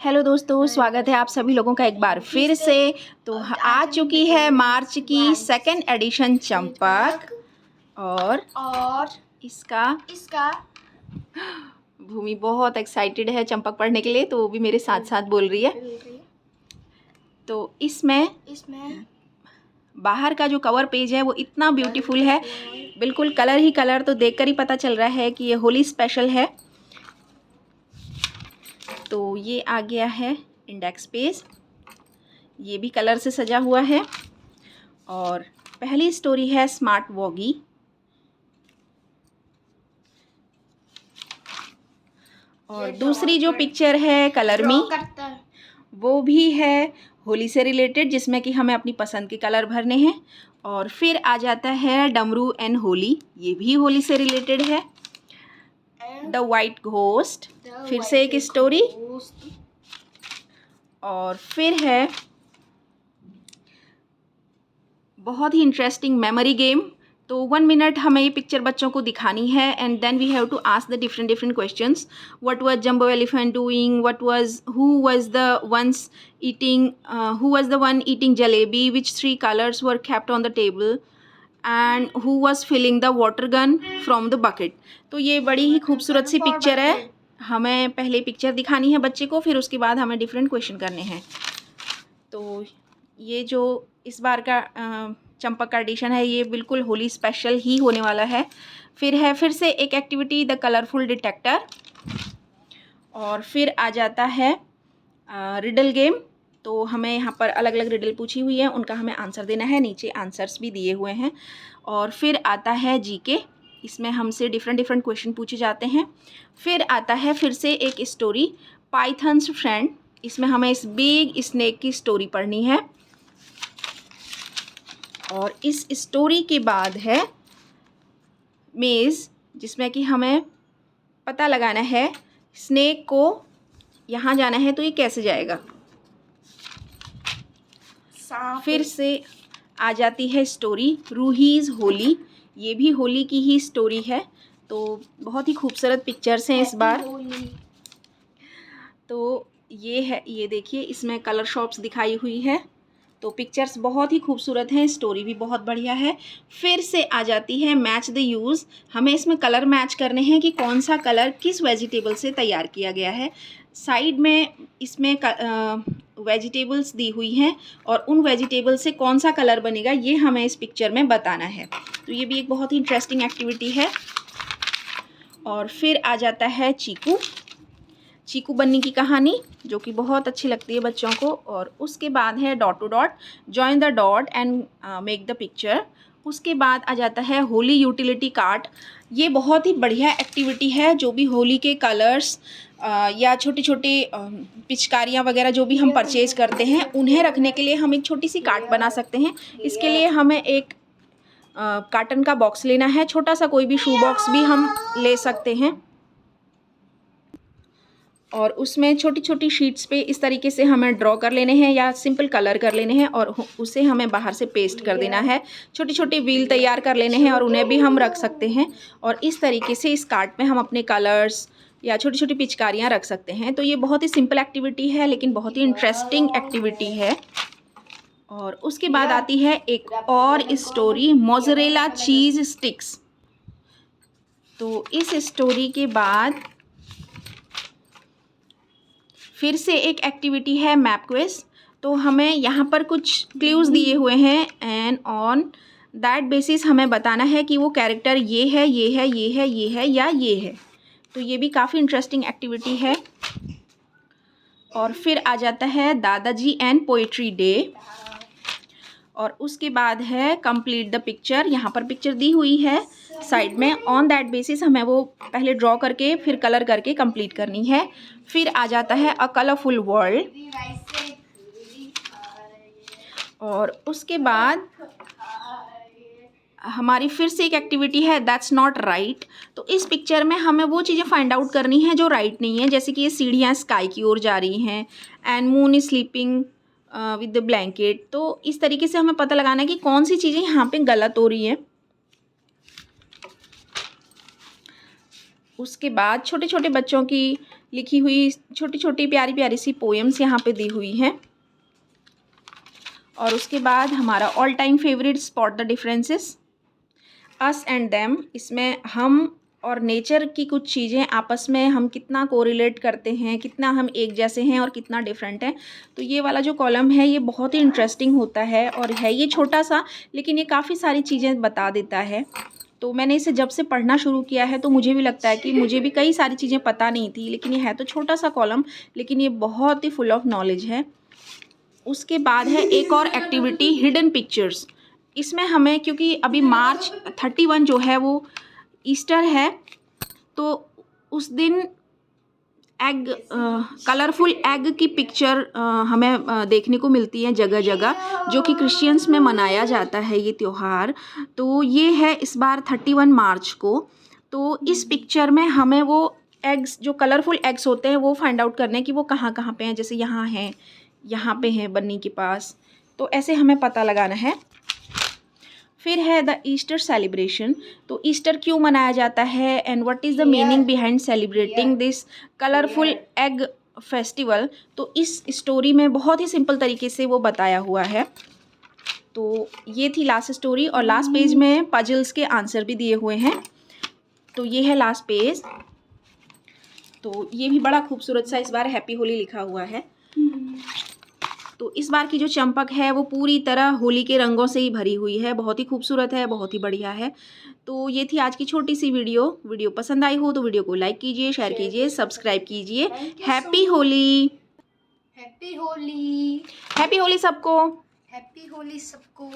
Hello दोस्तों, स्वागत है आप सभी लोगों का एक बार फिर से। तो आ चुकी है मार्च की सेकेंड एडिशन चंपक और इसका भूमि बहुत एक्साइटेड है चंपक पढ़ने के लिए, तो वो भी मेरे साथ साथ बोल रही है। तो इसमें बाहर का जो कवर पेज है वो इतना ब्यूटीफुल है, बिल्कुल कलर ही कलर। तो देखकर ही पता चल रहा है कि ये होली स्पेशल है। तो ये आ गया है इंडेक्स पेज, ये भी कलर से सजा हुआ है। और पहली स्टोरी है स्मार्ट वॉगी। और दूसरी जो पिक्चर है कलर मी, वो भी है होली से रिलेटेड, जिसमें कि हमें अपनी पसंद के कलर भरने हैं। और फिर आ जाता है डमरू एंड होली, ये भी होली से रिलेटेड है। द वाइट घोस्ट, फिर से एक स्टोरी। और फिर है बहुत ही इंटरेस्टिंग मेमोरी गेम। तो 1 मिनट हमें ये पिक्चर बच्चों को दिखानी है and then we have to ask the different questions. What was Jumbo elephant doing, who was the one eating jalebi, which 3 colours were kept on the table and who was filling the water gun from the bucket. तो ये बड़ी ही खूबसूरत सी picture है। हमें पहले picture दिखानी है बच्चे को, फिर उसके बाद हमें डिफरेंट क्वेश्चन करने हैं। तो ये जो इस बार का चंपक का एडिशन है, ये बिल्कुल होली स्पेशल ही होने वाला है। फिर से एक एक्टिविटी, द कलरफुल डिटेक्टर। और फिर आ जाता है रिडल गेम। तो हमें यहाँ पर अलग अलग रिडल पूछी हुई है, उनका हमें आंसर देना है, नीचे आंसर्स भी दिए हुए हैं। और फिर आता है जीके, इसमें हमसे डिफरेंट क्वेश्चन पूछे जाते हैं। फिर आता है फिर से एक स्टोरी, पाइथन्स फ्रेंड। इसमें हमें इस बिग स्नेक की स्टोरी पढ़नी है। और इस स्टोरी के बाद है मेज़, जिसमें कि हमें पता लगाना है स्नेक को यहाँ जाना है तो ये कैसे जाएगा। फिर से आ जाती है स्टोरी रूहीज़ होली, ये भी होली की ही स्टोरी है। तो बहुत ही खूबसूरत पिक्चर्स हैं इस बार। तो ये है, ये देखिए इसमें कलर शॉप्स दिखाई हुई है। तो पिक्चर्स बहुत ही खूबसूरत हैं, स्टोरी भी बहुत बढ़िया है। फिर से आ जाती है मैच द यूज़। हमें इसमें कलर मैच करने हैं कि कौन सा कलर किस वेजिटेबल से तैयार किया गया है। साइड में इसमें वेजिटेबल्स दी हुई हैं और उन वेजिटेबल से कौन सा कलर बनेगा ये हमें इस पिक्चर में बताना है। तो ये भी एक बहुत ही इंटरेस्टिंग एक्टिविटी है। और फिर आ जाता है चीकू बन्नी की कहानी, जो कि बहुत अच्छी लगती है बच्चों को। और उसके बाद है dot to dot, join the dot and make the picture. उसके बाद आ जाता है होली यूटिलिटी कार्ट। ये बहुत ही बढ़िया एक्टिविटी है, जो भी होली के कलर्स या छोटे छोटे पिचकारियाँ वगैरह जो भी हम परचेज करते हैं, उन्हें रखने के लिए हम एक छोटी सी कार्ट बना सकते हैं। इसके लिए हमें एक कार्टन का बॉक्स लेना है, छोटा सा कोई भी शू बॉक्स भी हम ले सकते हैं। और उसमें छोटी छोटी शीट्स पे इस तरीके से हमें ड्रॉ कर लेने हैं या सिंपल कलर कर लेने हैं और उसे हमें बाहर से पेस्ट कर देना है। छोटी छोटी व्हील तैयार कर लेने हैं और उन्हें भी हम रख सकते हैं। और इस तरीके से इस कार्ट में हम अपने कलर्स या छोटी छोटी पिचकारियाँ रख सकते हैं। तो ये बहुत ही सिंपल एक्टिविटी है, लेकिन बहुत ही इंटरेस्टिंग एक्टिविटी है। और उसके बाद आती है एक और स्टोरी, मोज़रेला चीज़ स्टिक्स। तो इस स्टोरी के बाद फिर से एक एक्टिविटी है मैप क्विज। तो हमें यहाँ पर कुछ क्लूज़ दिए हुए हैं एंड ऑन दैट बेसिस हमें बताना है कि वो कैरेक्टर ये है, ये है, ये है, ये है या ये है। तो ये भी काफ़ी इंटरेस्टिंग एक्टिविटी है। और फिर आ जाता है दादाजी एंड पोइट्री डे। और उसके बाद है कंप्लीट द पिक्चर। यहाँ पर पिक्चर दी हुई है साइड में, ऑन दैट बेसिस हमें वो पहले ड्रॉ करके फिर कलर करके कंप्लीट करनी है। फिर आ जाता है अ कलरफुल वर्ल्ड। और उसके बाद हमारी फिर से एक एक्टिविटी है दैट्स नॉट राइट। तो इस पिक्चर में हमें वो चीज़ें फाइंड आउट करनी है जो राइट नहीं है, जैसे कि ये सीढ़ियाँ स्काई की ओर जा रही हैं and moon is sleeping with the blanket. तो इस तरीके से हमें पता लगाना है कि कौन सी चीज़ें यहाँ पे गलत हो रही हैं। उसके बाद छोटे छोटे बच्चों की लिखी हुई छोटी छोटी प्यारी प्यारी सी पोएम्स यहाँ पे दी हुई हैं। और उसके बाद हमारा all time favourite spot the differences, us and them. इसमें हम और नेचर की कुछ चीज़ें आपस में हम कितना कोरिलेट करते हैं, कितना हम एक जैसे हैं और कितना डिफरेंट हैं। तो ये वाला जो कॉलम है ये बहुत ही इंटरेस्टिंग होता है और है ये छोटा सा, लेकिन ये काफ़ी सारी चीज़ें बता देता है। तो मैंने इसे जब से पढ़ना शुरू किया है तो मुझे भी लगता है कि मुझे भी कई सारी चीज़ें पता नहीं थी, लेकिन ये है तो छोटा सा कॉलम, लेकिन ये बहुत ही फुल ऑफ नॉलेज है। उसके बाद है एक और एक्टिविटी, हिडन पिक्चर्स। इसमें हमें, क्योंकि अभी मार्च 31 जो है वो ईस्टर है, तो उस दिन एग, कलरफुल एग की पिक्चर हमें देखने को मिलती है जगह जगह, जो कि क्रिश्चियंस में मनाया जाता है ये त्यौहार। तो ये है इस बार 31 मार्च को। तो इस पिक्चर में हमें वो एग्स, जो कलरफुल एग्स होते हैं, वो फाइंड आउट करने हैं कि वो कहाँ कहाँ पे हैं। जैसे यहाँ हैं, यहाँ पे हैं बन्नी के पास, तो ऐसे हमें पता लगाना है। फिर है द ईस्टर सेलिब्रेशन। तो ईस्टर क्यों मनाया जाता है and what is the meaning behind celebrating this colourful egg festival. तो इस स्टोरी में बहुत ही सिंपल तरीके से वो बताया हुआ है। तो ये थी लास्ट स्टोरी, और लास्ट पेज में पजल्स के आंसर भी दिए हुए हैं। तो ये है लास्ट पेज। तो ये भी बड़ा खूबसूरत सा इस बार हैप्पी होली लिखा हुआ है। तो इस बार की जो चंपक है वो पूरी तरह होली के रंगों से ही भरी हुई है, बहुत ही खूबसूरत है, बहुत ही बढ़िया है। तो ये थी आज की छोटी सी वीडियो पसंद आई हो तो वीडियो को लाइक कीजिए, शेयर कीजिए, सब्सक्राइब कीजिए। Happy Holi, happy Holi, happy Holi सबको, हैप्पी होली सबको।